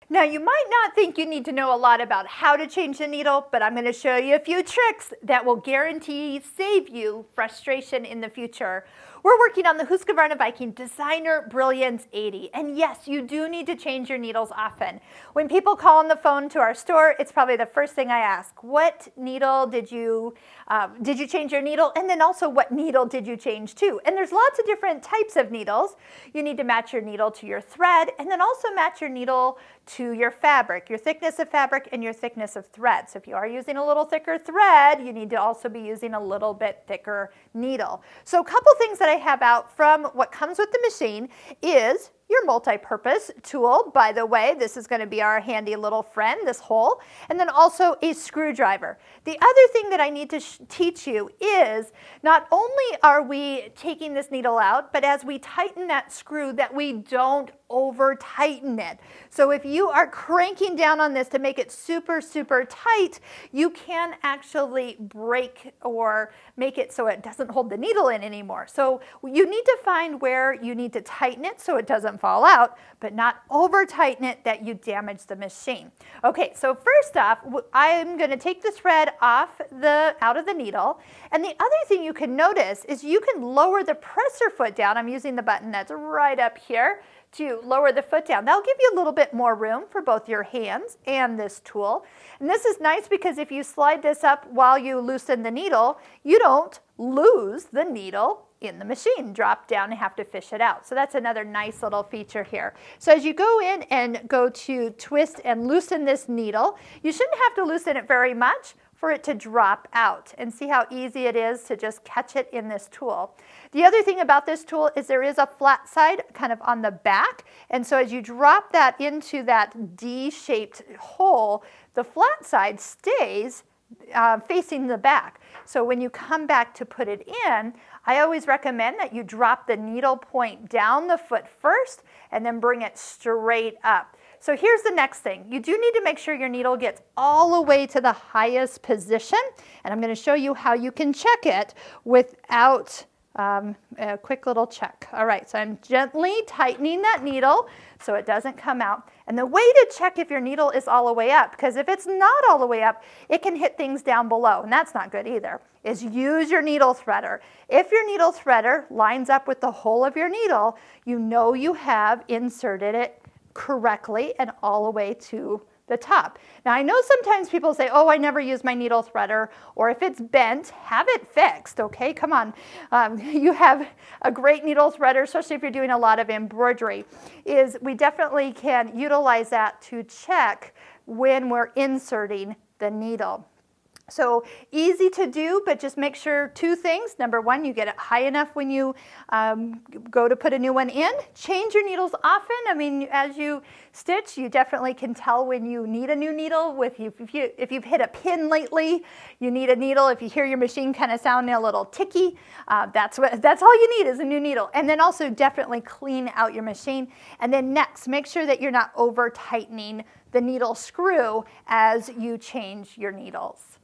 Now, you might not think you need to know a lot about how to change the needle, but I'm going to show you a few tricks that will guarantee save you frustration in the future. We're working on the Husqvarna Viking Designer Brilliance 80, and yes, you do need to change your needles often. When people call on the phone to our store, it's probably the first thing I ask. What needle did you change your needle? And then also, what needle did you change to? And there's lots of different types of needles. You need to match your needle to your thread, and then also match your needle to your fabric, your thickness of fabric and your thickness of thread. So if you are using a little thicker thread, you need to also be using a little bit thicker needle. So a couple things that I have out from what comes with the machine is your multi-purpose tool. By the way, this is going to be our handy little friend, this hole, and then also a screwdriver. The other thing that I need to teach you is not only are we taking this needle out, but as we tighten that screw, that we don't over tighten it. So if you are cranking down on this to make it super, super tight, you can actually break or make it so it doesn't hold the needle in anymore. So you need to find where you need to tighten it so it doesn't fall out, but not over tighten it that you damage the machine. Okay, so first off, I'm going to take the thread out of the needle, and the other thing you can notice is you can lower the presser foot down. I'm using the button that's right up here to lower the foot down. That'll give you a little bit more room for both your hands and this tool. And this is nice because if you slide this up while you loosen the needle, you don't lose the needle in the machine, drop down and have to fish it out. So that's another nice little feature here. So as you go in and go to twist and loosen this needle, you shouldn't have to loosen it very much for it to drop out, and see how easy it is to just catch it in this tool. The other thing about this tool is there is a flat side kind of on the back, and so as you drop that into that D-shaped hole, the flat side stays facing the back. So when you come back to put it in, I always recommend that you drop the needle point down the foot first and then bring it straight up. So here's the next thing. You do need to make sure your needle gets all the way to the highest position, and I'm going to show you how you can check it without a quick little check. All right, so I'm gently tightening that needle so it doesn't come out. And the way to check if your needle is all the way up, because if it's not all the way up, it can hit things down below, and that's not good either, is use your needle threader. If your needle threader lines up with the hole of your needle, you know you have inserted it correctly and all the way to the top. Now I know sometimes people say, oh, I never use my needle threader, or if it's bent, have it fixed, okay? Come on. You have a great needle threader, especially if you're doing a lot of embroidery, we definitely can utilize that to check when we're inserting the needle. So easy to do, but just make sure two things. Number one, you get it high enough when you go to put a new one in. Change your needles often. I mean, as you stitch, you definitely can tell when you need a new needle. If you've hit a pin lately, you need a needle. If you hear your machine kind of sounding a little ticky, that's all you need is a new needle. And then also definitely clean out your machine. And then next, make sure that you're not over tightening the needle screw as you change your needles.